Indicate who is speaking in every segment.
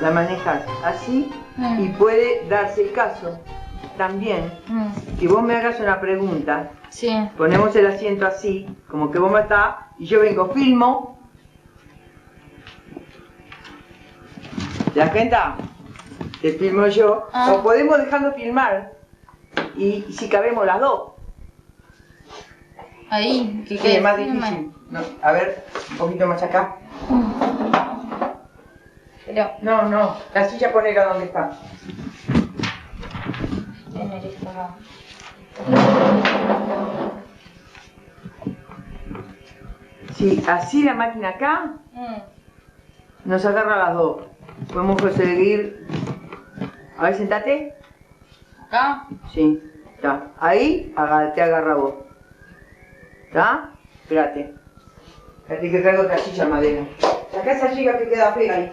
Speaker 1: la manejas así y puede darse el caso también que vos me hagas una pregunta.
Speaker 2: Sí.
Speaker 1: Ponemos el asiento así, como que vos me estás, y yo vengo, filmo. ¿Te das cuenta? Te filmo yo. O podemos dejarlo filmar y si cabemos las dos.
Speaker 2: Ahí,
Speaker 1: que es más difícil. No, a ver, un poquito más acá.
Speaker 2: Pero...
Speaker 1: No, la silla ponela donde está.
Speaker 2: Tener esto acá.
Speaker 1: Sí, así la máquina acá nos agarra a las dos. Podemos conseguir. A ver, sentate.
Speaker 2: ¿Acá?
Speaker 1: Sí, está. Ahí te agarra vos. ¿Está? Espérate. Espérate que traigo otra silla de madera. Sacá esa silla que queda fea ahí.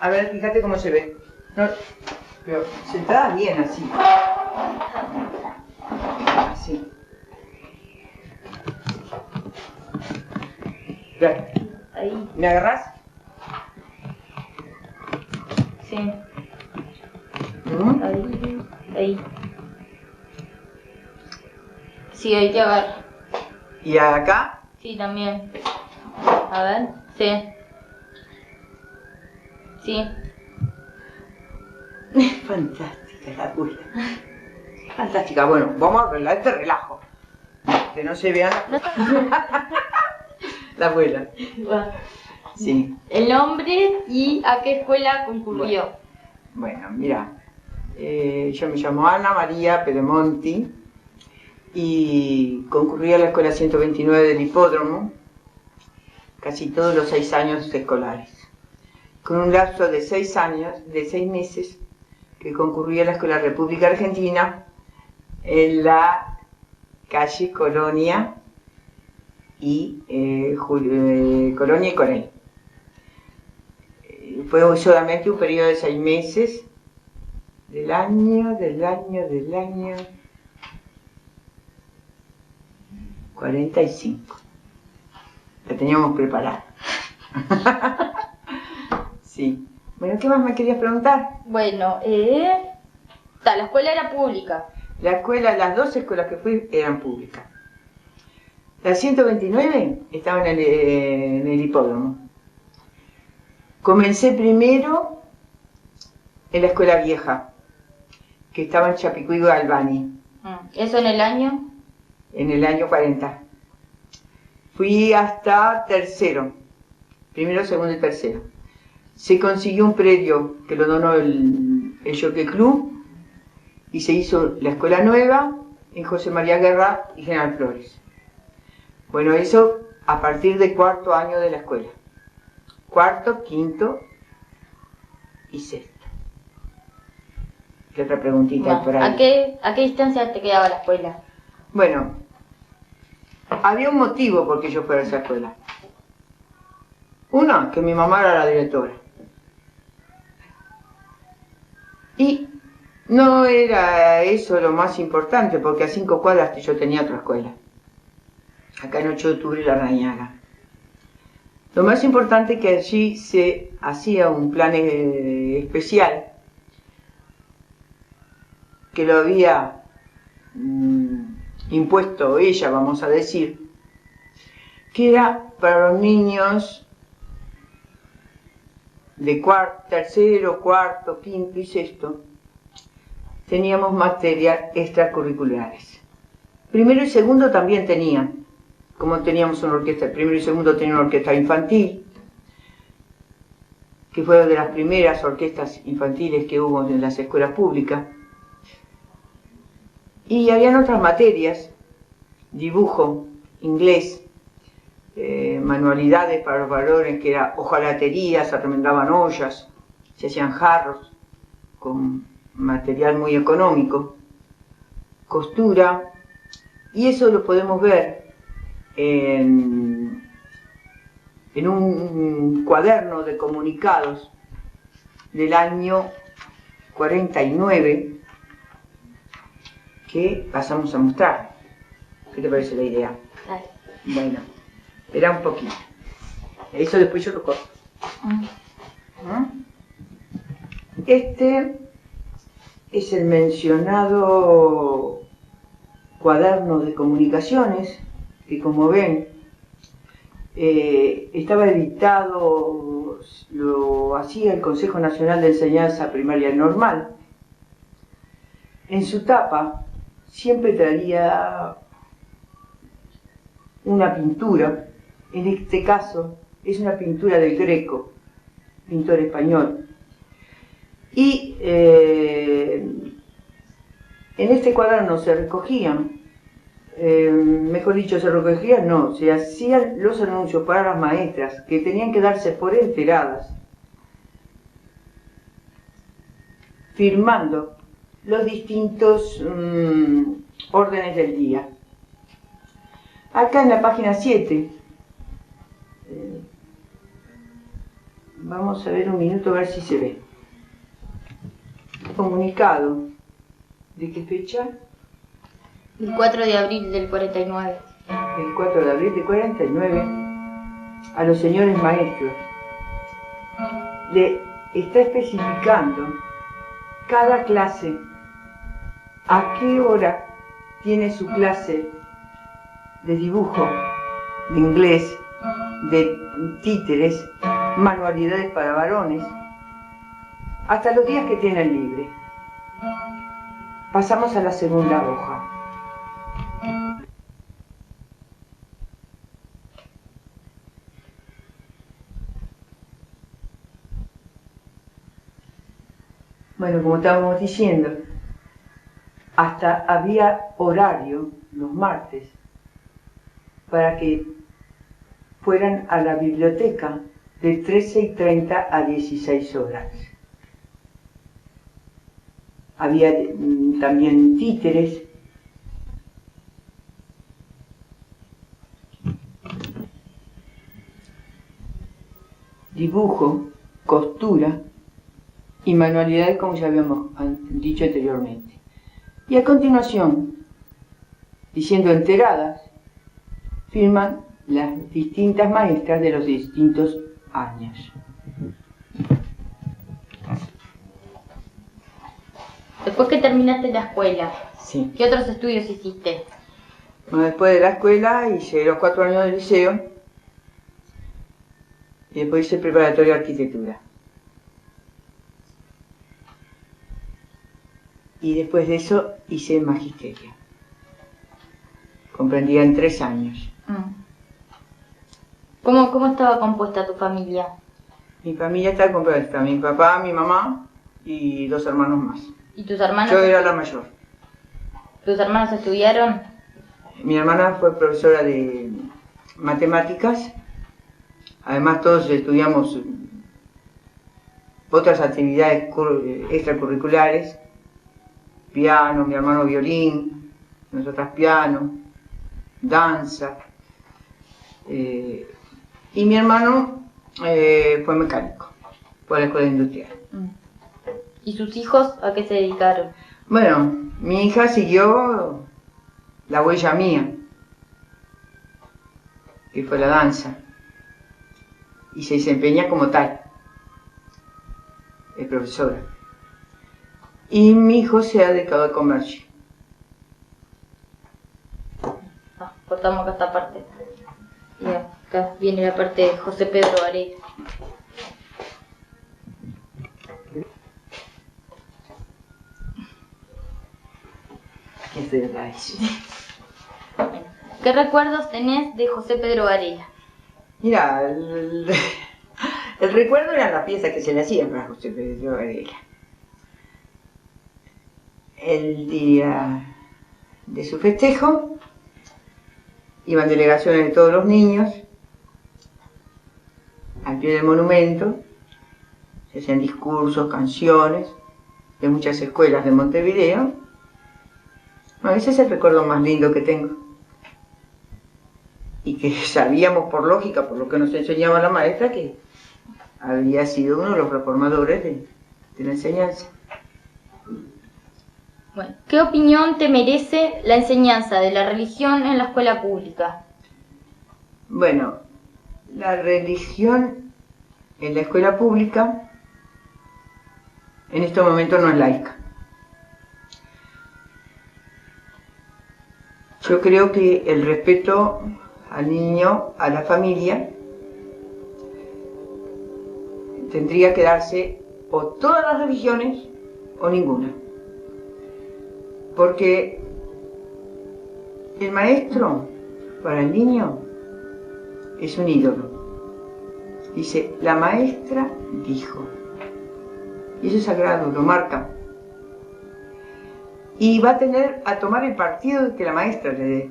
Speaker 1: A ver, fíjate cómo se ve. No, pero sentada bien así. Así. Ya.
Speaker 2: Ahí.
Speaker 1: ¿Me agarrás?
Speaker 2: Sí.
Speaker 1: ¿Mm?
Speaker 2: Ahí. Sí, ahí te agarro.
Speaker 1: ¿Y acá?
Speaker 2: Sí, también. A ver. Sí. Sí.
Speaker 1: Fantástica la abuela. Fantástica. Bueno, vamos a arreglar este relajo. Que no se vean la abuela. Sí.
Speaker 2: El nombre y a qué escuela concurrió.
Speaker 1: Bueno, mira. Yo me llamo Ana María Pedemonti y concurrí a la escuela 129 del Hipódromo casi todos los 6 años escolares. Con un lapso de 6 años, de 6 meses, que concurrí a la Escuela República Argentina en la calle Colonia y Colonia y Coronel. Fue solamente un periodo de 6 meses del año 45. La teníamos preparada. Sí. Bueno, ¿qué más me querías preguntar?
Speaker 2: Bueno, la escuela era pública.
Speaker 1: La escuela, las 2 escuelas que fui eran públicas. La 129 estaba en el hipódromo. Comencé primero en la escuela vieja, que estaba en Chapicuí Galvani.
Speaker 2: ¿Eso en el año?
Speaker 1: En el año 40. Fui hasta tercero, primero, segundo y tercero. Se consiguió un predio que lo donó el Jockey Club y se hizo la escuela nueva en José María Guerra y General Flores. Bueno, eso a partir del 4º año de la escuela. 4º, 5º y 6º. ¿Qué otra preguntita hay por ahí?
Speaker 2: ¿A qué distancia te quedaba la escuela?
Speaker 1: Bueno, había un motivo por qué yo fuera a esa escuela. Uno, que mi mamá era la directora. Y no era eso lo más importante, porque a 5 cuadras yo tenía otra escuela. Acá en 8 de octubre y la Rañaga. Lo más importante es que allí se hacía un plan especial, que lo había impuesto ella, vamos a decir, que era para los niños de tercero, cuarto, quinto y sexto. Teníamos materias extracurriculares. Primero y segundo también tenían, como teníamos una orquesta, el primero y segundo tenían una orquesta infantil, que fue de las primeras orquestas infantiles que hubo en las escuelas públicas. Y habían otras materias, dibujo, inglés, manualidades para los varones, que era hojalatería, se remendaban ollas, se hacían jarros con material muy económico, costura, y eso lo podemos ver en en un cuaderno de comunicados del año 49 que pasamos a mostrar. ¿Qué te parece la idea?
Speaker 2: Dale.
Speaker 1: Bueno, espera un poquito. Eso después yo lo corto. Este es el mencionado cuaderno de comunicaciones que, como ven, estaba editado, lo hacía el Consejo Nacional de Enseñanza Primaria Normal. En su tapa siempre traía una pintura. En este caso es una pintura del Greco, pintor español. Y en este cuaderno se recogían, mejor dicho, se hacían los anuncios para las maestras que tenían que darse por enteradas, firmando los distintos órdenes del día. Acá en la página 7, vamos a ver un minuto a ver si se ve. Comunicado. ¿De qué fecha?
Speaker 2: El 4 de abril del 49.
Speaker 1: El 4 de abril del 49, a los señores maestros. Le está especificando cada clase a qué hora tiene su clase de dibujo, de inglés, de títeres, manualidades para varones, hasta los días que tienen libre. Pasamos a la segunda hoja. Bueno, como estábamos diciendo, hasta había horario los martes para que fueran a la biblioteca de 13:30 a 16 horas. Había también títeres, dibujo, costura y manualidades, como ya habíamos dicho anteriormente. Y a continuación, diciendo enteradas, firman las distintas maestras de los distintos años.
Speaker 2: Después que terminaste la escuela,
Speaker 1: Sí.
Speaker 2: ¿qué otros estudios hiciste?
Speaker 1: Bueno, después de la escuela hice los 4 años de liceo y después hice preparatoria de arquitectura. Y después de eso hice magisterio. Comprendía en 3 años.
Speaker 2: ¿Cómo estaba compuesta tu familia?
Speaker 1: Mi familia está compuesta, mi papá, mi mamá y 2 hermanos más.
Speaker 2: ¿Y tus hermanos?
Speaker 1: Yo era la mayor.
Speaker 2: ¿Tus hermanos estudiaron?
Speaker 1: Mi hermana fue profesora de matemáticas. Además todos estudiamos otras actividades extracurriculares. Piano, mi hermano violín, nosotras piano, danza. Y mi hermano fue mecánico, fue a la escuela industrial.
Speaker 2: ¿Y sus hijos a qué se dedicaron?
Speaker 1: Bueno, mi hija siguió la huella mía, que fue la danza, y se desempeña como tal, es profesora. Y mi hijo se ha dedicado al comercio.
Speaker 2: Cortamos acá esta parte. Y acá viene la parte de José Pedro Varela.
Speaker 1: Aquí estoy acá.
Speaker 2: ¿Qué recuerdos tenés de José Pedro Varela?
Speaker 1: Mira, el recuerdo era la pieza que se le hacía para José Pedro Varela. El día de su festejo iban delegaciones de todos los niños al pie del monumento, se hacían discursos, canciones de muchas escuelas de Montevideo. Bueno, ese es el recuerdo más lindo que tengo. y que sabíamos por lógica, por lo que nos enseñaba la maestra, que había sido uno de los reformadores de la enseñanza.
Speaker 2: Bueno, ¿qué opinión te merece la enseñanza de la religión en la escuela pública?
Speaker 1: Bueno, la religión en la escuela pública en este momento no es laica. Yo creo que el respeto al niño, a la familia, tendría que darse o todas las religiones o ninguna. Porque el maestro para el niño es un ídolo. Dice, la maestra dijo. Y eso es sagrado, lo marca. Y va a tomar el partido que la maestra le dé.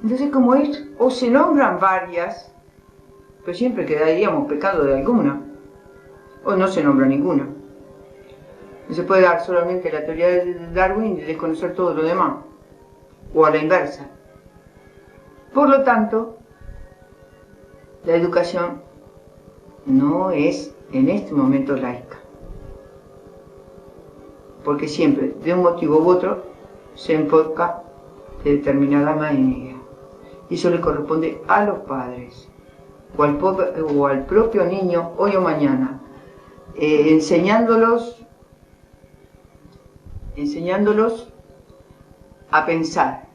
Speaker 1: Entonces, como es, o se nombran varias, pero siempre quedaríamos pecando de alguna, o no se nombra ninguna. No se puede dar solamente la teoría de Darwin y desconocer todo lo demás, o a la inversa. Por lo tanto, la educación no es en este momento laica, porque siempre, de un motivo u otro, se enfoca de determinada manera. Y eso le corresponde a los padres, o al propio niño, hoy o mañana, enseñándolos a pensar,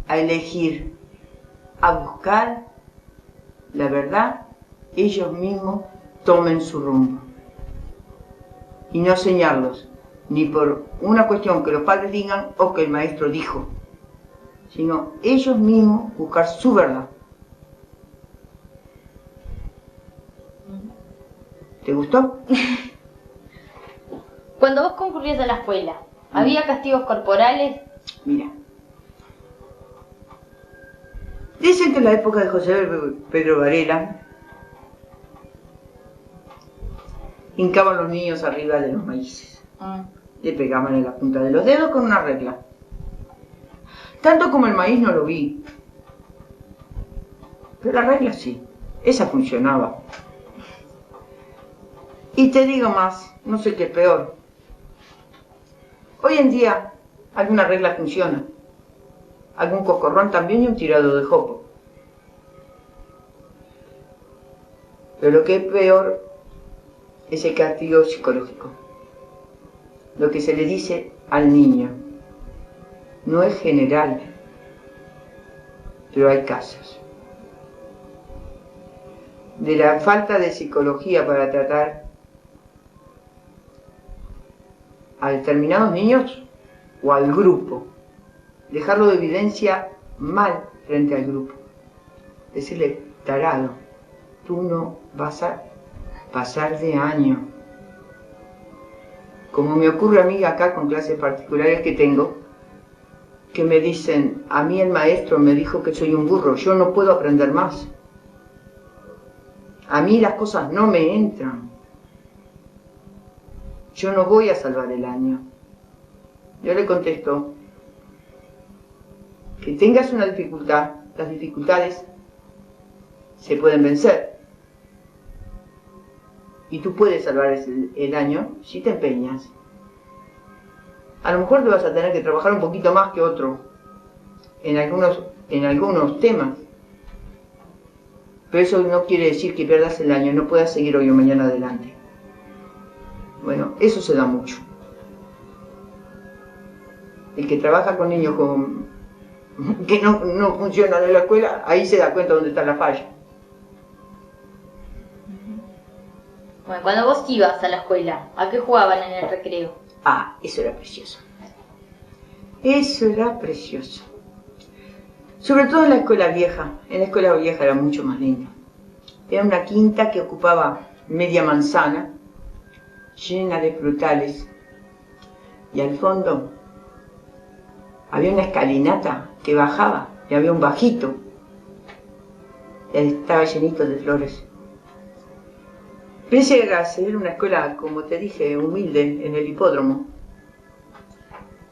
Speaker 1: a elegir, a buscar la verdad, ellos mismos tomen su rumbo. Y no enseñarlos, ni por una cuestión que los padres digan o que el maestro dijo, sino ellos mismos buscar su verdad. ¿Te gustó?
Speaker 2: Cuando vos concurrías a la escuela, ¿había castigos corporales?
Speaker 1: Mira. Dicen que en la época de José Pedro Varela hincaban los niños arriba de los maíces. Le pegaban en la punta de los dedos con una regla. Tanto como el maíz no lo vi. Pero la regla sí. Esa funcionaba. Y te digo más, no sé qué es peor. Hoy en día alguna regla funciona. Algún coscorrón también y un tirado de jopo. Pero lo que es peor es el castigo psicológico. Lo que se le dice al niño. No es general, pero hay casos. De la falta de psicología para tratar a determinados niños o al grupo. Dejarlo de evidencia mal frente al grupo. Decirle, tarado, tú no vas a pasar de año. Como me ocurre a mí acá con clases particulares que tengo, que me dicen, a mí el maestro me dijo que soy un burro, yo no puedo aprender más. A mí las cosas no me entran. Yo no voy a salvar el año. Yo le contesto, que tengas una dificultad, las dificultades se pueden vencer. Y tú puedes salvar el año si te empeñas. A lo mejor te vas a tener que trabajar un poquito más que otro en algunos temas. Pero eso no quiere decir que pierdas el año, no puedas seguir hoy o mañana adelante. Bueno, eso se da mucho. El que trabaja con niños que no funcionan en la escuela, ahí se da cuenta dónde está la falla.
Speaker 2: Bueno, cuando vos ibas a la escuela, ¿a qué jugaban en el recreo?
Speaker 1: Ah, eso era precioso. Eso era precioso. Sobre todo en la escuela vieja. En la escuela vieja era mucho más lindo. Era una quinta que ocupaba media manzana, llena de frutales. Y al fondo había una escalinata que bajaba y había un bajito. Y estaba llenito de flores. Pensé que era una escuela, como te dije, humilde en el hipódromo.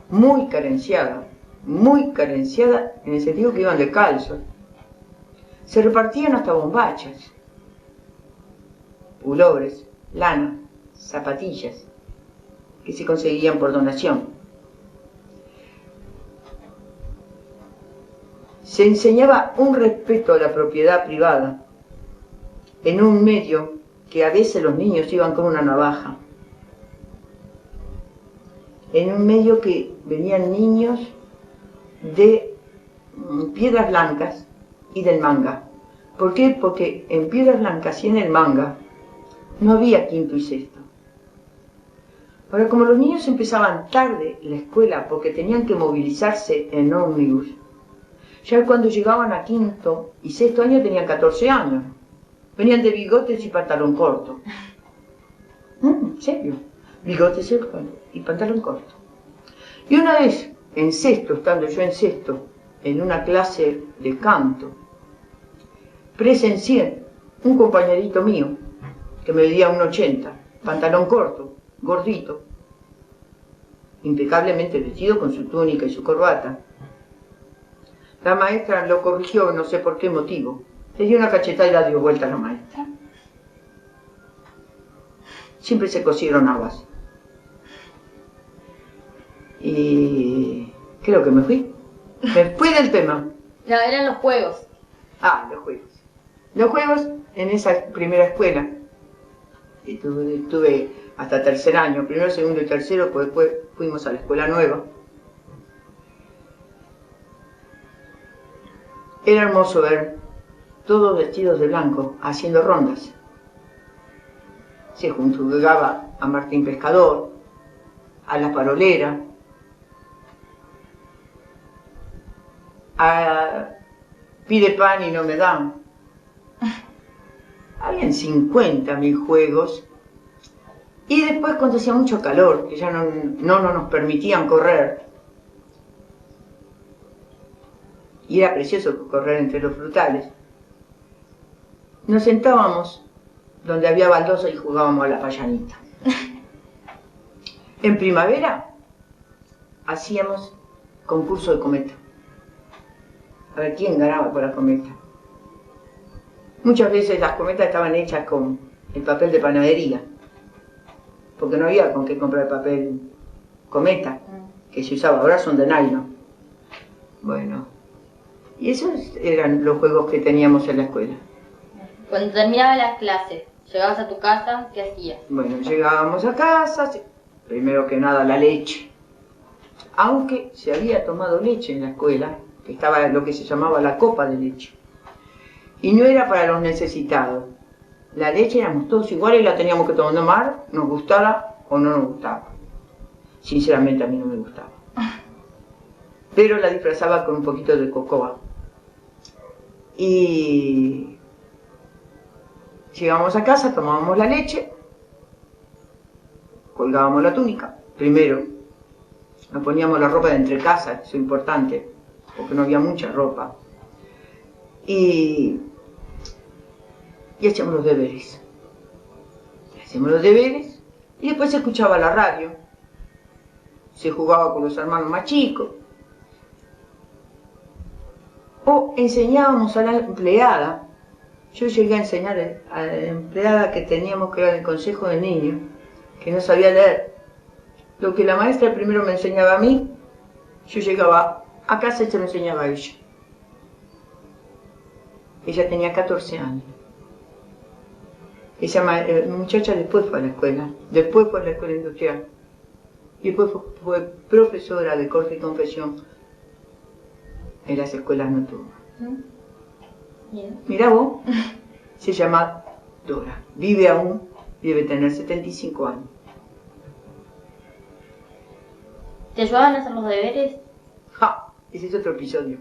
Speaker 1: Muy carenciada. muy carenciadas en el sentido que iban descalzos. Se repartían hasta bombachas, pulobres, lana, zapatillas, que se conseguían por donación. Se enseñaba un respeto a la propiedad privada en un medio que a veces los niños iban con una navaja. En un medio que venían niños de Piedras Blancas y del Manga. ¿Por qué? Porque en Piedras Blancas y en el Manga no había quinto y sexto. Ahora, como los niños empezaban tarde la escuela porque tenían que movilizarse en ómnibus, ya cuando llegaban a quinto y sexto año tenían 14 años. Venían de bigotes y pantalón corto. ¿En serio? Bigotes y pantalón corto. Y una vez, en sexto, estando yo en sexto, en una clase de canto, presencié un compañerito mío que me medía 1,80, pantalón corto, gordito, impecablemente vestido con su túnica y su corbata. La maestra lo corrigió, no sé por qué motivo. Le dio una cachetada y la dio vuelta a la maestra. Siempre se cosieron aguas. Y creo que me fui. Me fui del tema.
Speaker 2: No, eran los juegos.
Speaker 1: Ah, los juegos. Los juegos en esa primera escuela. Y tuve hasta tercer año, primero, segundo y tercero, pues después fuimos a la escuela nueva. Era hermoso ver todos vestidos de blanco, haciendo rondas. Se jugaba a Martín Pescador, a la parolera, a pide pan y no me dan. Habían 50.000 juegos. Y después, cuando hacía mucho calor, que ya no nos permitían correr, y era precioso correr entre los frutales, nos sentábamos donde había baldosa y jugábamos a la payanita. En primavera hacíamos concurso de cometa. A ver quién ganaba por la cometa. Muchas veces las cometas estaban hechas con el papel de panadería, porque no había con qué comprar papel cometa, que se usaba, ahora son de nylon. Bueno, y esos eran los juegos que teníamos en la escuela.
Speaker 2: Cuando terminaban las clases, llegabas a tu casa, ¿qué hacías?
Speaker 1: Bueno, llegábamos a casa, primero que nada la leche. Aunque se había tomado leche en la escuela, que estaba lo que se llamaba la copa de leche. Y no era para los necesitados. La leche éramos todos iguales y la teníamos que tomar, nos gustara o no nos gustaba. Sinceramente a mí no me gustaba. Pero la disfrazaba con un poquito de cocoa. Y llegábamos a casa, tomábamos la leche, colgábamos la túnica. Primero nos poníamos la ropa de entrecasa, eso es importante, porque no había mucha ropa. Y hacíamos los deberes. Hacíamos los deberes y después se escuchaba la radio. Se jugaba con los hermanos más chicos. O enseñábamos a la empleada. Yo llegué a enseñar a la empleada que teníamos, que era del consejo de niños, que no sabía leer. Lo que la maestra primero me enseñaba a mí, yo llegaba a casa y se lo enseñaba a ella. Ella tenía 14 años. Esa muchacha después fue a la escuela, después fue a la escuela industrial. Y después fue profesora de corte y confesión en las escuelas nocturnas. Mirá vos, se llama Dora. Vive aún, debe tener 75 años.
Speaker 2: ¿Te ayudaban a hacer los deberes?
Speaker 1: ¡Ja! Ese es otro episodio.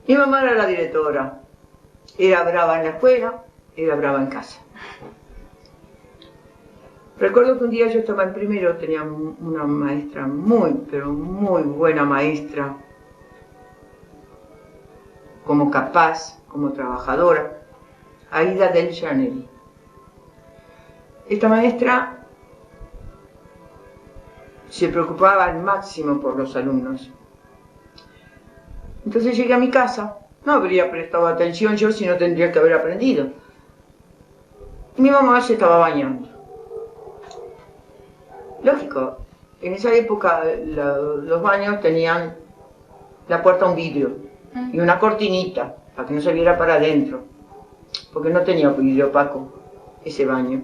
Speaker 1: Mi mamá era la directora. Era brava en la escuela, era brava en casa. Recuerdo que un día yo estaba en primero, tenía una maestra muy, pero muy buena maestra, como capaz, como trabajadora, Aida del Janelli. Esta maestra se preocupaba al máximo por los alumnos. Entonces llegué a mi casa, no habría prestado atención yo si no tendría que haber aprendido. Y mi mamá se estaba bañando. Lógico, en esa época los baños tenían la puerta a un vidrio y una cortinita para que no se viera para adentro, porque no tenía vidrio opaco ese baño.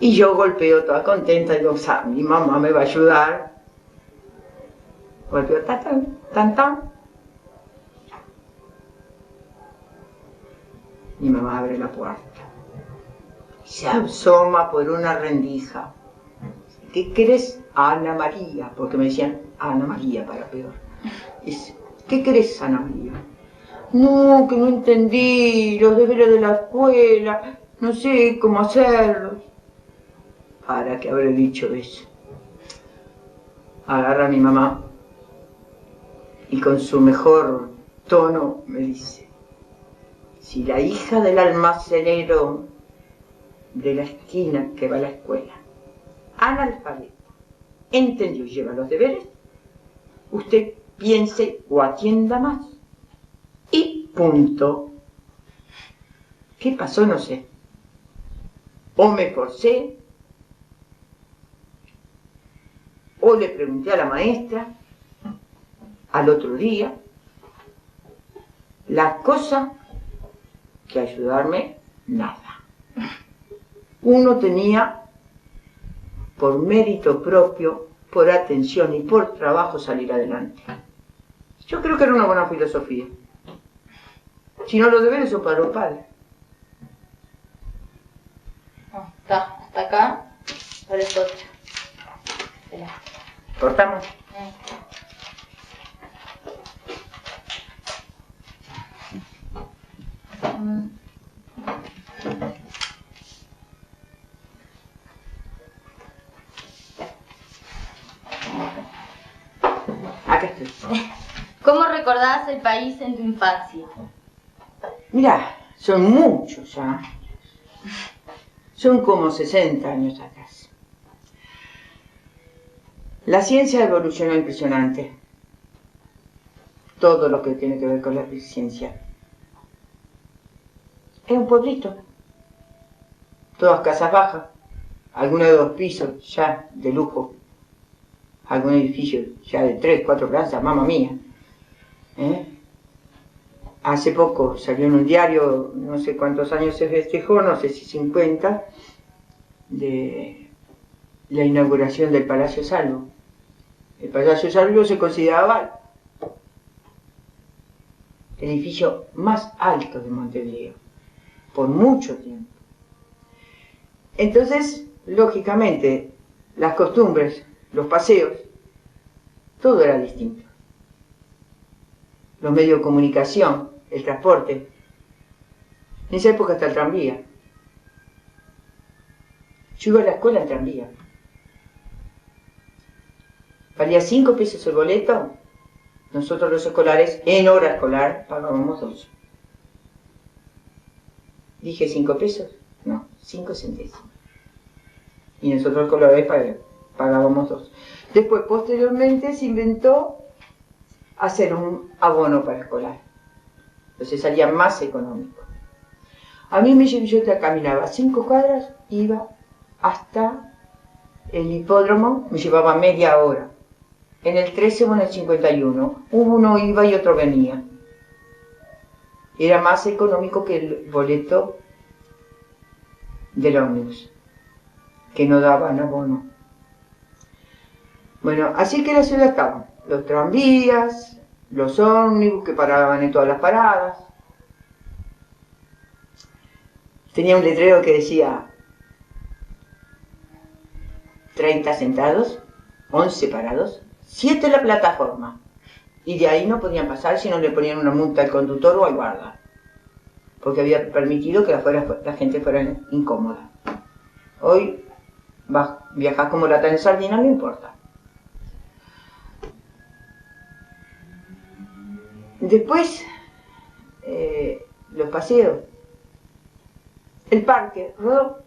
Speaker 1: Y yo golpeo toda contenta y digo, o sea, mi mamá me va a ayudar. Golpeo tan, tan, tan. Mi mamá abre la puerta. Se asoma por una rendija. ¿Qué querés? Ana María, porque me decían Ana María para peor. Dice, ¿qué querés, Ana María? No, que no entendí los deberes de la escuela, no sé cómo hacerlos. ¿Para qué habré dicho eso? Agarra a mi mamá y con su mejor tono me dice, si la hija del almacenero de la esquina que va a la escuela, analfabeta, entendió y lleva los deberes, usted piense o atienda más. Y punto. ¿Qué pasó? No sé. O me forcé, o le pregunté a la maestra al otro día. La cosa que ayudarme, nada. Uno tenía, por mérito propio, por atención y por trabajo, salir adelante. Yo creo que era una buena filosofía. Si no, los deberes son para los padres.
Speaker 2: No, está, hasta acá, ahora es otra. Espera.
Speaker 1: ¿Cortamos? Acá estoy.
Speaker 2: ¿Cómo recordás el país en tu infancia?
Speaker 1: Mirá, son muchos años. Son como 60 años atrás. La ciencia evolucionó impresionante. Todo lo que tiene que ver con la ciencia. Es un pueblito. Todas casas bajas. Algunos de 2 pisos, ya de lujo. Algún edificio ya de 3, 4 plantas, mamma mía. Hace poco salió en un diario, no sé cuántos años se festejó, no sé si 50, de la inauguración del Palacio Salvo. El Palacio Salvo se consideraba el edificio más alto de Montevideo, por mucho tiempo. Entonces, lógicamente, las costumbres, los paseos, todo era distinto. Los medios de comunicación, el transporte. En esa época hasta el tranvía. Yo iba a la escuela en tranvía. Valía 5 pesos el boleto. Nosotros los escolares, en hora escolar, pagábamos 2. ¿Dije 5 pesos? No, 5 centésimos. Y nosotros los escolares pagábamos 2. Después, posteriormente, se inventó hacer un abono para escolar. Entonces salía más económico. A mí yo caminaba 5 cuadras, iba hasta el hipódromo, me llevaba media hora. En el 13 o en el 51, uno iba y otro venía. Era más económico que el boleto del ómnibus, que no daban abono. Bueno, así que la ciudad estaba. Los tranvías, los ómnibus que paraban en todas las paradas. Tenía un letrero que decía 30 sentados, 11 parados, 7 en la plataforma. Y de ahí no podían pasar si no le ponían una multa al conductor o al guarda. Porque había permitido que la gente fuera incómoda. Hoy viajar como lata en sardina, no importa. Después, los paseos. El parque Rodó,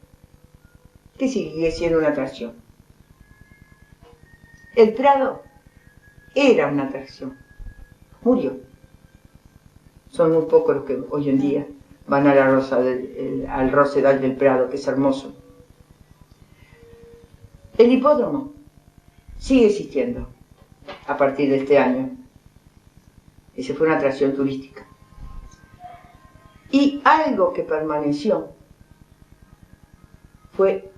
Speaker 1: que sigue siendo una atracción. El Prado era una atracción, murió. Son muy pocos los que hoy en día van a al Rosedal del Prado, que es hermoso. El hipódromo sigue existiendo a partir de este año. Esa fue una atracción turística. Y algo que permaneció fue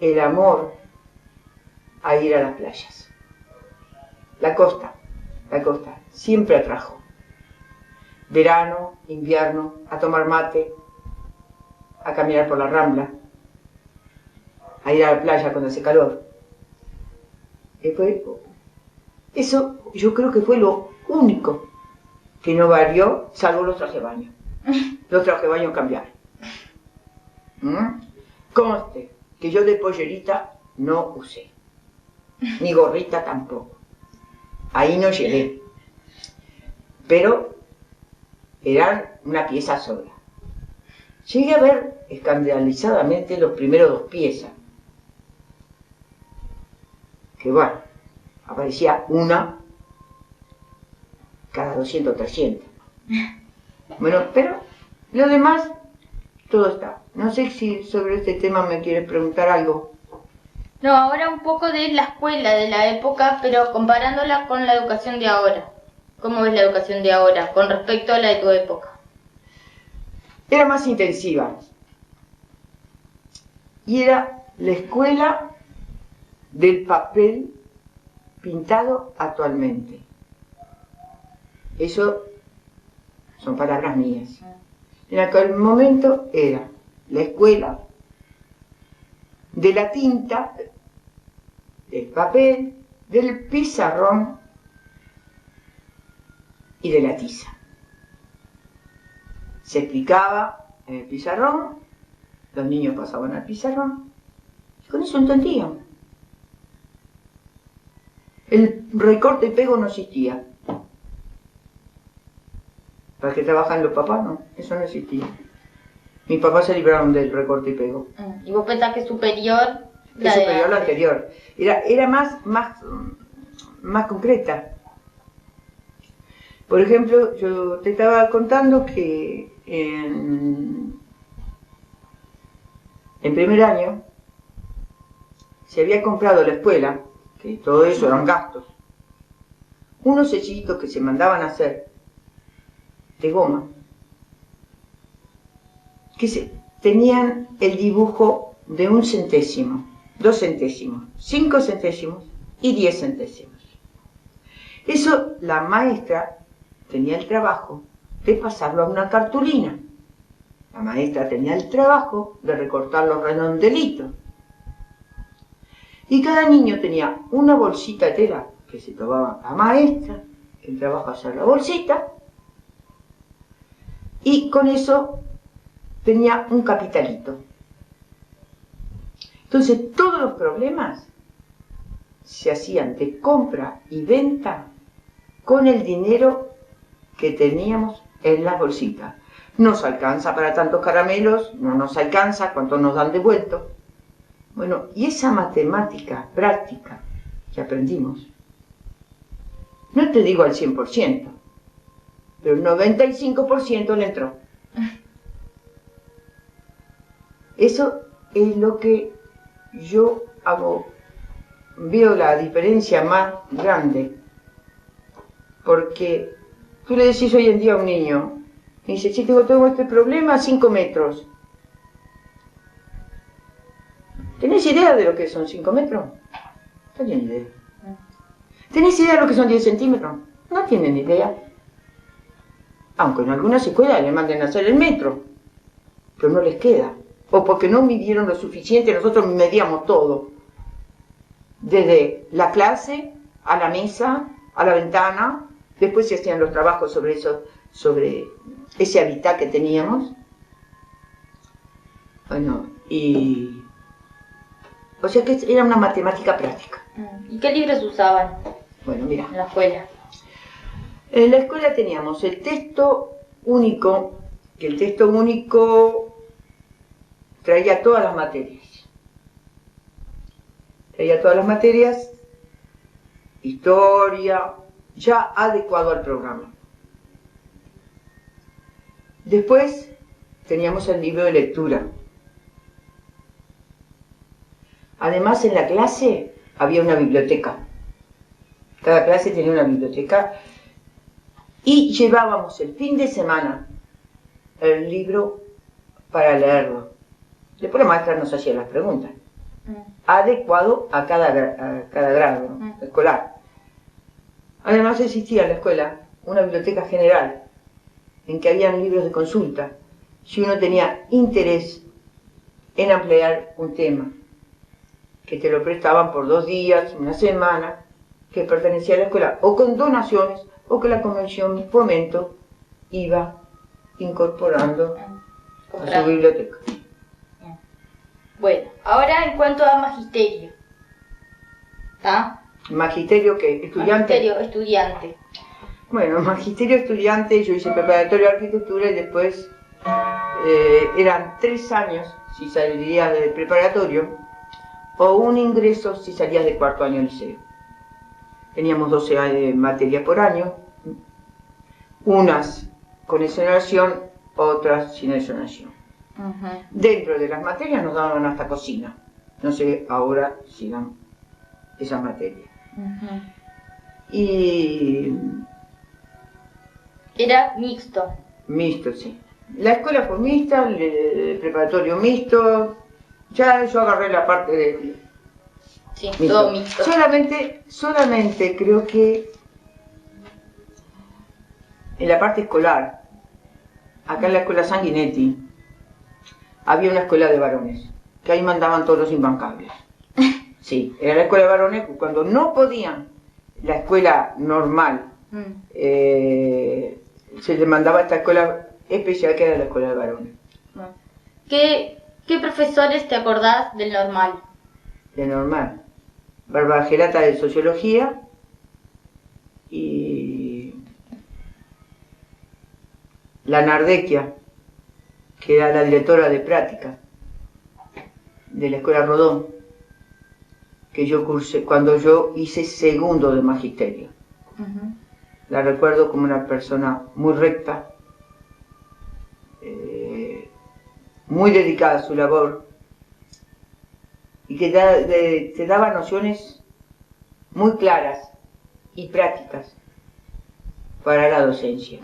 Speaker 1: el amor a ir a las playas. La costa siempre atrajo. Verano, invierno, a tomar mate, a caminar por la Rambla, a ir a la playa cuando hace calor. Eso yo creo que fue lo único que no varió, salvo los trajes de baño. Los trajes de baño cambiaron. Conste que yo de pollerita no usé, ni gorrita tampoco. Ahí no llegué. Pero eran una pieza sola. Llegué a ver escandalizadamente los primeros 2 piezas. Que bueno, aparecía una cada 200 o 300. Bueno, pero lo demás, todo está. No sé si sobre este tema me quieres preguntar algo.
Speaker 2: No, ahora un poco de la escuela de la época, pero comparándola con la educación de ahora. ¿Cómo ves la educación de ahora con respecto a la de tu época?
Speaker 1: Era más intensiva. Y era la escuela del papel pintado actualmente. Eso son palabras mías. En aquel momento era la escuela de la tinta, del papel, del pizarrón y de la tiza. Se explicaba en el pizarrón, los niños pasaban al pizarrón, y con eso entendían. El recorte y pego no existía. Para que trabajan los papás, no, eso no existía. Mis papás se libraron del recorte y pego.
Speaker 2: ¿Y vos pensás que es superior?
Speaker 1: Es superior a la anterior. Era más concreta. Por ejemplo, yo te estaba contando que en primer año se había comprado la escuela, que todo eso eran gastos, unos sellitos que se mandaban a hacer de goma, que tenían el dibujo de 1 centésimo, 2 centésimos, 5 centésimos y 10 centésimos. Eso la maestra tenía el trabajo de pasarlo a una cartulina. La maestra tenía el trabajo de recortar los redondelitos. Y cada niño tenía una bolsita de tela que se tomaba la maestra, que entraba a hacer la bolsita, y con eso tenía un capitalito. Entonces todos los problemas se hacían de compra y venta con el dinero que teníamos en las bolsitas. Nos alcanza para tantos caramelos, no nos alcanza, ¿cuánto nos dan devuelto? Bueno, y esa matemática práctica que aprendimos, no te digo al 100%, pero el 95% le entró. Eso es lo que yo hago, veo la diferencia más grande, porque tú le decís hoy en día a un niño, y dice, si tengo este problema, 5 metros. ¿Tenés idea de lo que son 5 metros? No tienen idea. ¿Tenés idea de lo que son 10 centímetros? No tienen idea. Aunque en algunas escuelas le manden a hacer el metro, pero no les queda. O porque no midieron lo suficiente, nosotros medíamos todo. Desde la clase, a la mesa, a la ventana, después se hacían los trabajos sobre eso, sobre ese hábitat que teníamos. Bueno, y... o sea que era una matemática práctica.
Speaker 2: ¿Y qué libros usaban?
Speaker 1: Bueno, mira.
Speaker 2: En la escuela.
Speaker 1: En la escuela teníamos el texto único, que el texto único traía todas las materias. Traía todas las materias historia, ya adecuado al programa. Después teníamos el libro de lectura. Además, en la clase había una biblioteca. Cada clase tenía una biblioteca y llevábamos el fin de semana el libro para leerlo. Después la maestra nos hacía las preguntas, adecuado a cada grado escolar. Además existía en la escuela una biblioteca general en que habían libros de consulta si uno tenía interés en ampliar un tema, que te lo prestaban por 2 días, una semana, que pertenecía a la escuela, o con donaciones, o que la Convención Fomento iba incorporando a su biblioteca.
Speaker 2: Bueno, ahora en cuanto a magisterio. ¿Está?
Speaker 1: ¿Magisterio qué? ¿Estudiante?
Speaker 2: Magisterio, estudiante.
Speaker 1: Bueno, magisterio estudiante, yo hice preparatorio de arquitectura y después eran 3 años si salías de preparatorio o un ingreso si salías de 4º año de liceo. Teníamos 12 materias por año, unas con exoneración, otras sin exoneración. Dentro de las materias nos daban hasta cocina. No sé ahora si dan esas materias. Y
Speaker 2: era mixto.
Speaker 1: Mixto, sí. La escuela fue mixta, el preparatorio mixto. Ya yo agarré la parte de...
Speaker 2: Sí, mixto. Todo mixto.
Speaker 1: Solamente creo que en la parte escolar, acá en la escuela Sanguinetti, había una escuela de varones, que ahí mandaban todos los imbancables. Sí, era la escuela de varones, cuando no podían la escuela normal, se le mandaba a esta escuela especial que era la escuela de varones.
Speaker 2: ¿Qué profesores te acordás del normal?
Speaker 1: Del normal. Barbagelata de Sociología y la Nardequia, que era la directora de práctica de la escuela Rodón, que yo cursé cuando yo hice 2º de magisterio. La recuerdo como una persona muy recta, muy dedicada a su labor y que te daba nociones muy claras y prácticas para la docencia.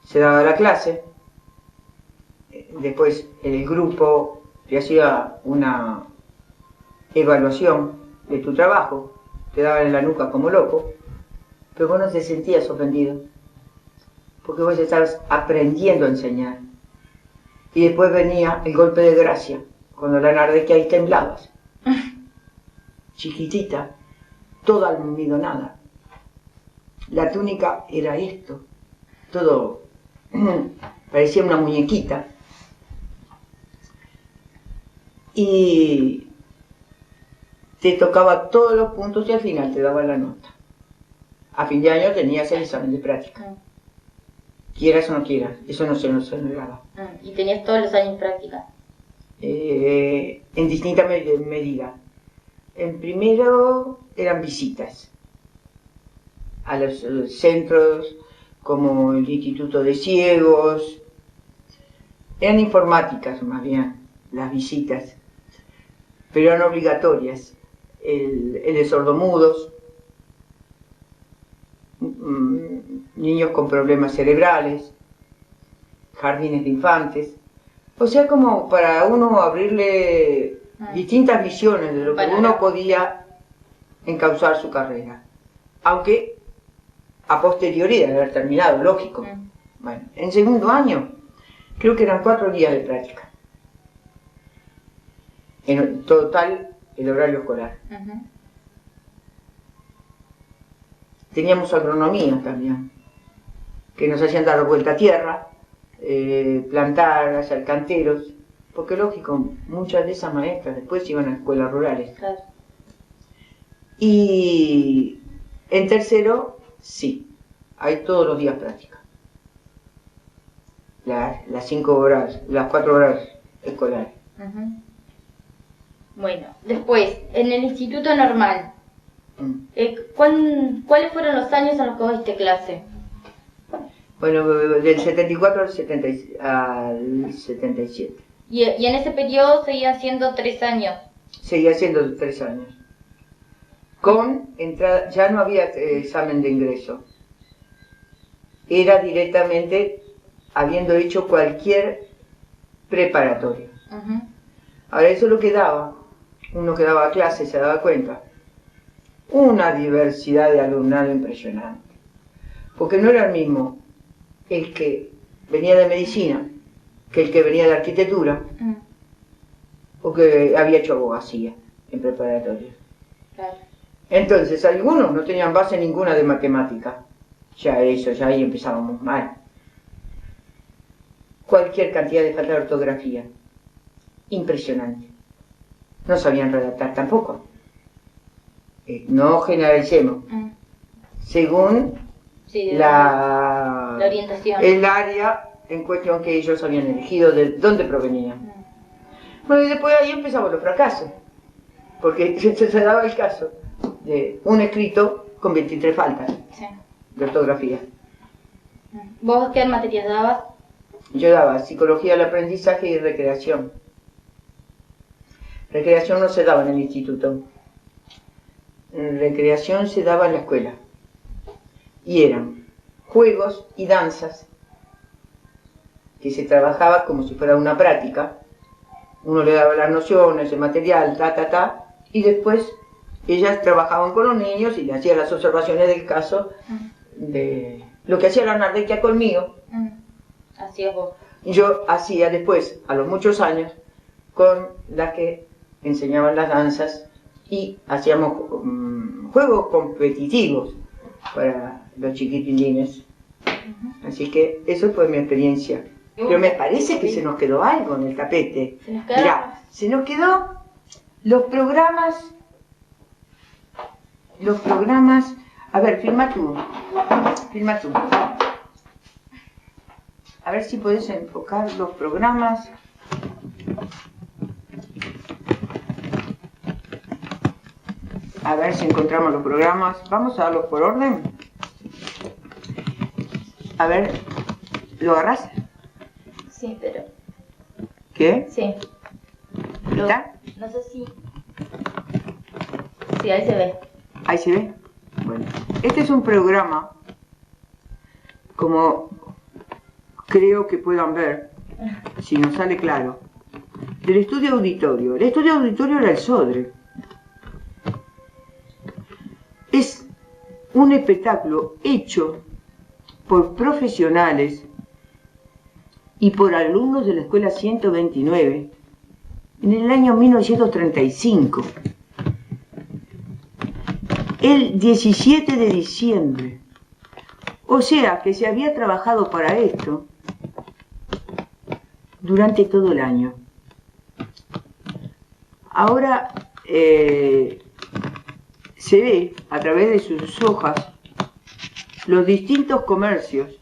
Speaker 1: Se daba la clase, después el grupo te hacía una evaluación de tu trabajo, te daban en la nuca como loco, pero vos no te sentías ofendido, porque vos estabas aprendiendo a enseñar. Y después venía el golpe de gracia, cuando la Nardequia ahí temblabas, chiquitita, toda almidonada. La túnica era esto, todo parecía una muñequita. Y te tocaba todos los puntos y al final te daba la nota. A fin de año tenías el examen de práctica. Quieras o no quieras, eso no se nos negaba.
Speaker 2: ¿Y tenías todos los años práctica?
Speaker 1: En distinta medida. En primero eran visitas a los centros como el Instituto de Ciegos. Eran informáticas más bien las visitas, pero eran obligatorias. El de sordomudos, niños con problemas cerebrales, jardines de infantes, o sea, como para uno abrirle distintas visiones de lo que uno podía encauzar su carrera, aunque a posteriori de haber terminado, lógico. Bueno, en 2º año creo que eran 4 días de práctica, en total el horario escolar. Teníamos agronomía también, que nos hacían dar vuelta a tierra, plantar, hacer canteros, porque lógico, muchas de esas maestras después iban a escuelas rurales.
Speaker 2: Claro.
Speaker 1: Y en 3º, sí, hay todos los días práctica. Las 5 horas, las 4 horas escolares.
Speaker 2: Bueno, después, en el instituto normal, ¿Cuáles fueron los años en los que vos diste clase?
Speaker 1: Bueno, del 74 al 77.
Speaker 2: Y en ese periodo seguían siendo 3 años.
Speaker 1: Seguía siendo 3 años. Con entrada, ya no había examen de ingreso. Era directamente habiendo hecho cualquier preparatoria. Ahora eso lo que daba, uno que daba clases se daba cuenta, una diversidad de alumnado impresionante. Porque no era el mismo el que venía de medicina que el que venía de arquitectura o que había hecho abogacía en preparatoria.
Speaker 2: Claro.
Speaker 1: Entonces algunos no tenían base ninguna de matemática. Ya ahí empezábamos mal. Cualquier cantidad de falta de ortografía. Impresionante. No sabían redactar tampoco. No generalicemos. Según la
Speaker 2: orientación.
Speaker 1: El área en cuestión que ellos habían elegido, de dónde provenían. Bueno, y después ahí empezaban los fracasos. Porque se daba el caso de un escrito con 23 faltas de ortografía.
Speaker 2: ¿Vos qué materias dabas?
Speaker 1: Yo daba psicología del aprendizaje y recreación. Recreación no se daba en el instituto. Recreación se daba en la escuela. Y eran juegos y danzas que se trabajaba como si fuera una práctica. Uno le daba las nociones, el material, y después ellas trabajaban con los niños y le hacían las observaciones del caso de lo que hacía la Nardequia conmigo.
Speaker 2: Hacías vos.
Speaker 1: Yo hacía después, a los muchos años, con las que enseñaban las danzas y hacíamos juegos competitivos para los chiquitilines. Así que eso fue mi experiencia. Pero me parece que se nos quedó algo en el tapete. Mirá, se nos quedó los programas. A ver, filma tú. A ver si podés enfocar los programas. A ver si encontramos los programas. Vamos a darlos por orden. A ver, ¿lo agarrás?
Speaker 2: Sí, pero...
Speaker 1: ¿Qué?
Speaker 2: Sí.
Speaker 1: ¿Está?
Speaker 2: No sé si... Sí, ahí se ve.
Speaker 1: ¿Ahí se ve? Bueno, este es un programa, como creo que puedan ver, si nos sale claro, del estudio auditorio. El estudio auditorio era el SODRE. Es un espectáculo hecho por profesionales y por alumnos de la escuela 129 en el año 1935. El 17 de diciembre. O sea que se había trabajado para esto durante todo el año. Ahora se ve a través de sus hojas los distintos comercios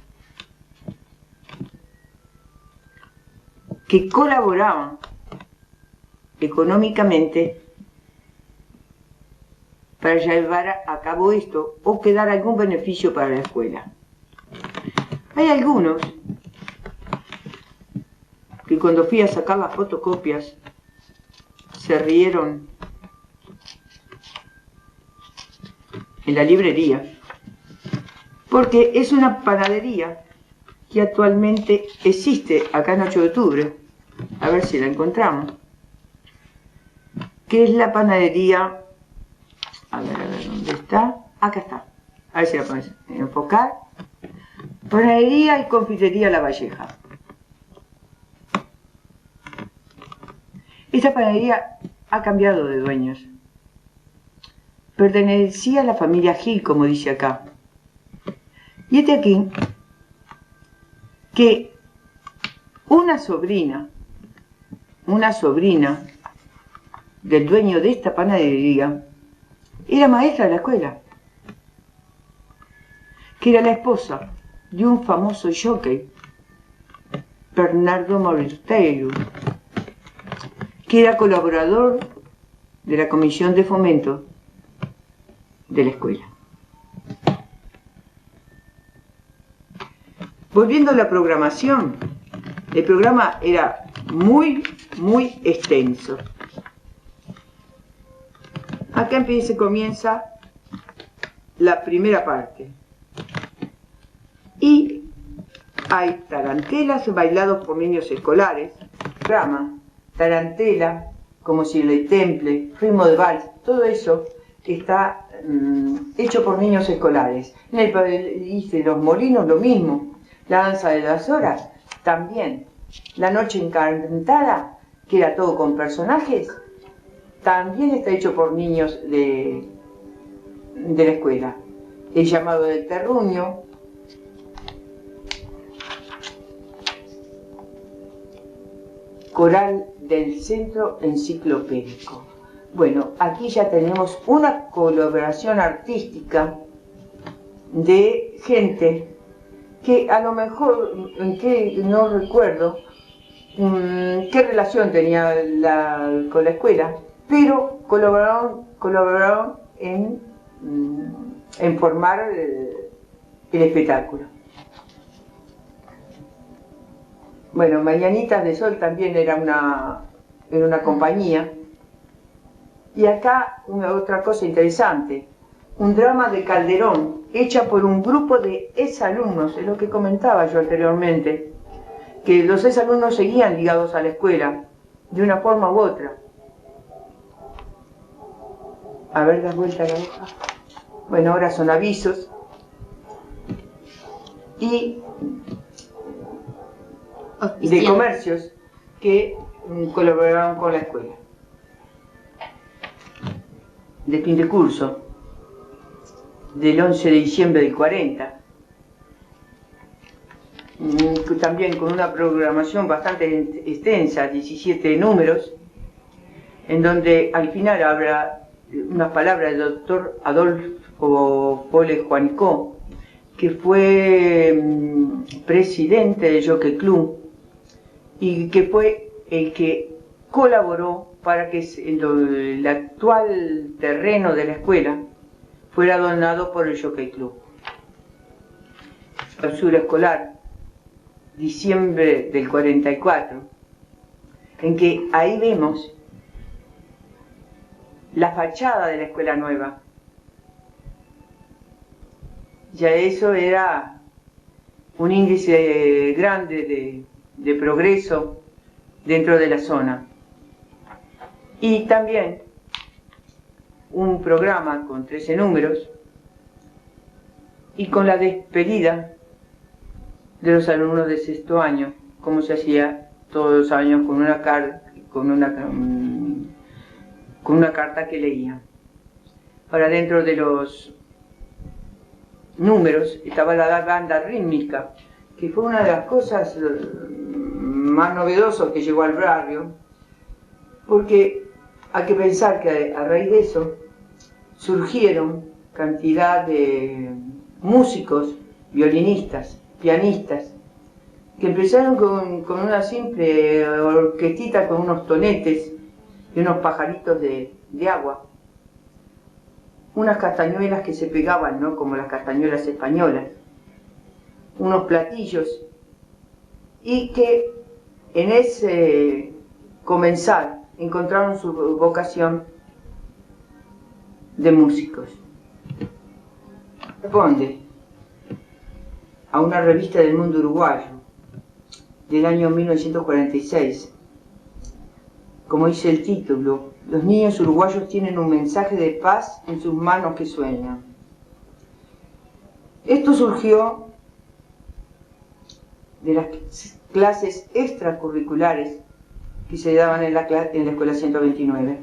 Speaker 1: que colaboraban económicamente para llevar a cabo esto o que dar algún beneficio para la escuela. Hay algunos que cuando fui a sacar las fotocopias se rieron en la librería, porque es una panadería que actualmente existe acá en 8 de octubre, a ver si la encontramos, que es la panadería, a ver, ¿dónde está? Acá está, a ver si la podemos enfocar, Panadería y Confitería La Valleja. Esta panadería ha cambiado de dueños. Pertenecía a la familia Gil, como dice acá. Y este aquí, que una sobrina del dueño de esta panadería era maestra de la escuela, que era la esposa de un famoso jockey, Bernardo Morteiro, que era colaborador de la Comisión de Fomento de la escuela. Volviendo a la programación, el programa era muy extenso. Acá comienza la primera parte. Y hay tarantelas bailados por niños escolares, programa, tarantela, como si el temple, ritmo de vals, todo eso está hecho por niños escolares. En el país de los molinos lo mismo, la danza de las horas también, la noche encantada, que era todo con personajes, también está hecho por niños de la escuela. El llamado del terruño, coral del Centro Enciclopédico. Bueno, aquí ya tenemos una colaboración artística de gente que a lo mejor, que no recuerdo qué relación tenía con la escuela, pero colaboraron en formar el espectáculo. Bueno, Mañanitas de Sol también era una compañía. Y acá otra cosa interesante, un drama de Calderón, hecha por un grupo de exalumnos, es lo que comentaba yo anteriormente, que los exalumnos seguían ligados a la escuela, de una forma u otra. A ver, das vuelta a la hoja. Bueno, ahora son avisos. Y de comercios que colaboraron con la escuela. De fin de curso, del 11 de diciembre del 40, también con una programación bastante extensa, 17 números, en donde al final habrá unas palabras del doctor Adolfo Pole Juanicó, que fue presidente del Jockey Club y que fue el que colaboró para que el actual terreno de la escuela fuera donado por el Jockey Club. Clausura escolar, diciembre del 44, en que ahí vemos la fachada de la escuela nueva. Ya eso era un índice grande de progreso dentro de la zona. Y también un programa con 13 números y con la despedida de los alumnos de sexto año, como se hacía todos los años con una carta que leían. Ahora, dentro de los números estaba la banda rítmica, que fue una de las cosas más novedosas que llegó al barrio, porque hay que pensar que a raíz de eso surgieron cantidad de músicos, violinistas, pianistas, que empezaron con una simple orquestita con unos tonetes y unos pajaritos de agua, unas castañuelas que se pegaban, ¿no?, como las castañuelas españolas, unos platillos, y que en ese comenzar encontraron su vocación de músicos. Responde a una revista del mundo uruguayo del año 1946, como dice el título: los niños uruguayos tienen un mensaje de paz en sus manos que sueñan. Esto surgió de las clases extracurriculares que se daban en la escuela 129,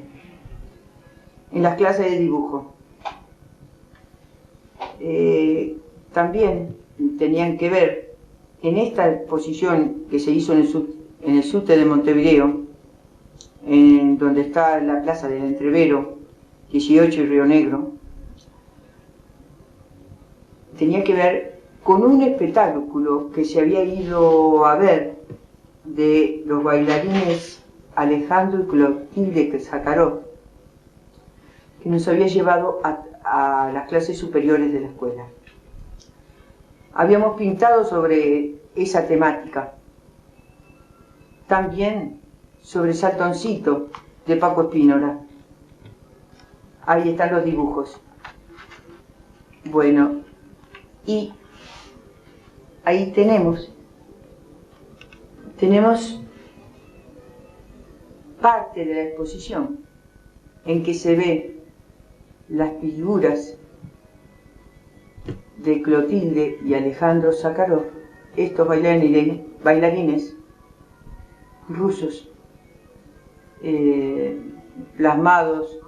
Speaker 1: en las clases de dibujo. También tenían que ver en esta exposición que se hizo en el subte de Montevideo, en donde está la plaza del Entrevero 18 y Río Negro, tenía que ver con un espectáculo que se había ido a ver de los bailarines Alejandro y Clotilde Sakharov, que nos había llevado a las clases superiores de la escuela. Habíamos pintado sobre esa temática. También sobre Saltoncito de Paco Espínola. Ahí están los dibujos. Bueno, y ahí tenemos parte de la exposición en que se ve las figuras de Clotilde y Alejandro Sakharov, estos bailarines rusos, plasmados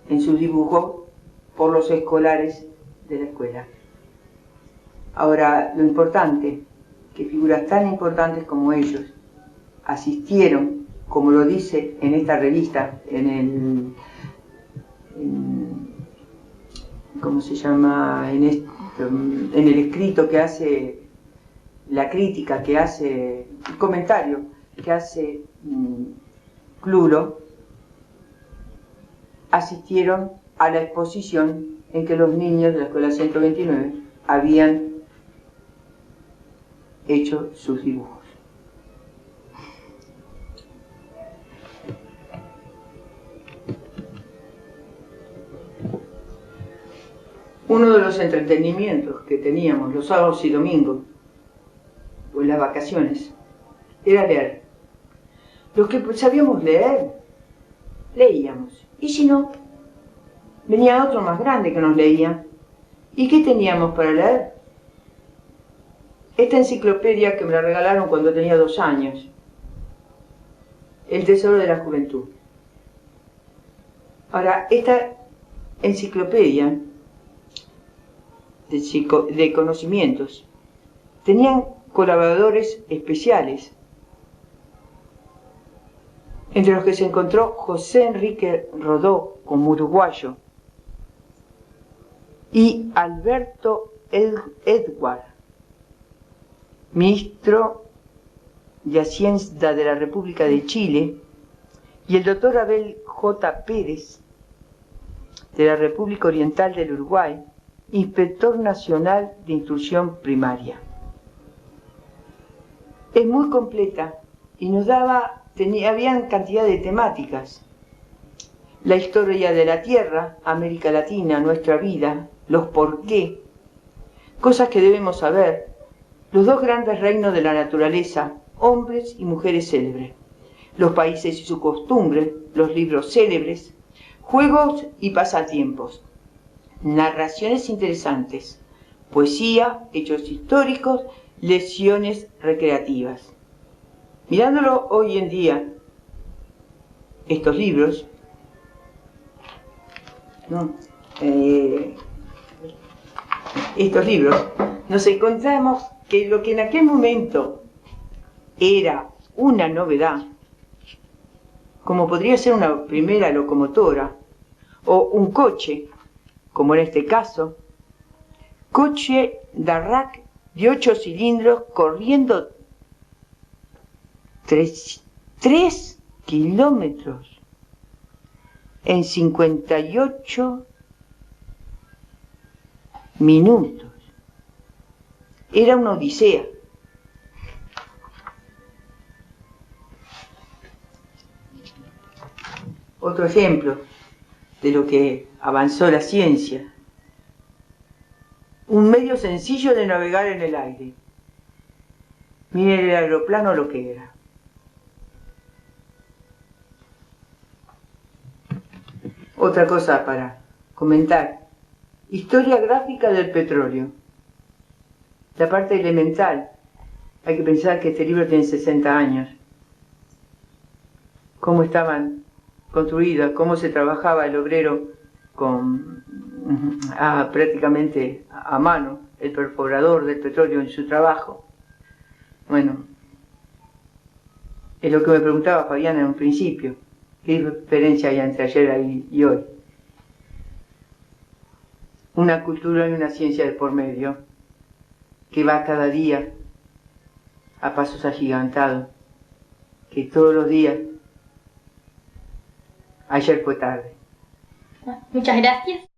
Speaker 1: en sus dibujos por los escolares de la escuela. Ahora, lo importante, que figuras tan importantes como ellos asistieron, como lo dice en esta revista, ¿cómo se llama? En el escrito que hace, la crítica que hace, el comentario que hace Clulo, asistieron a la exposición en que los niños de la Escuela 129 habían hecho sus dibujos. Uno de los entretenimientos que teníamos los sábados y domingos, o en las vacaciones, era leer. Los que sabíamos leer, leíamos. Y si no, venía otro más grande que nos leía. ¿Y qué teníamos para leer? Esta enciclopedia que me la regalaron cuando tenía 2 años. El Tesoro de la Juventud. Ahora, esta enciclopedia de conocimientos tenían colaboradores especiales, entre los que se encontró José Enrique Rodó, como uruguayo, y Alberto Edward, ministro de Hacienda de la República de Chile, y el doctor Abel J. Pérez, de la República Oriental del Uruguay, inspector nacional de instrucción primaria. Es muy completa y nos habían cantidad de temáticas. La historia de la Tierra, América Latina, nuestra vida, los por qué, cosas que debemos saber, los 2 grandes reinos de la naturaleza, hombres y mujeres célebres, los países y sus costumbres, los libros célebres, juegos y pasatiempos, narraciones interesantes, poesía, hechos históricos, lecciones recreativas. Mirándolo hoy en día, estos libros, nos encontramos que lo que en aquel momento era una novedad, como podría ser una primera locomotora o un coche, como en este caso, coche Darracq de 8 cilindros corriendo 3 kilómetros en 58 minutos. Era una odisea. Otro ejemplo de lo que avanzó la ciencia. Un medio sencillo de navegar en el aire. Miren el aeroplano lo que era. Otra cosa para comentar. Historia gráfica del petróleo. La parte elemental. Hay que pensar que este libro tiene 60 años. Cómo estaban construidas, cómo se trabajaba el obrero prácticamente a mano, el perforador del petróleo en su trabajo. Bueno, es lo que me preguntaba Fabiana en un principio. ¿Qué diferencia hay entre ayer y hoy? Una cultura y una ciencia de por medio que va cada día a pasos agigantados, que todos los días, ayer fue tarde.
Speaker 2: Muchas gracias.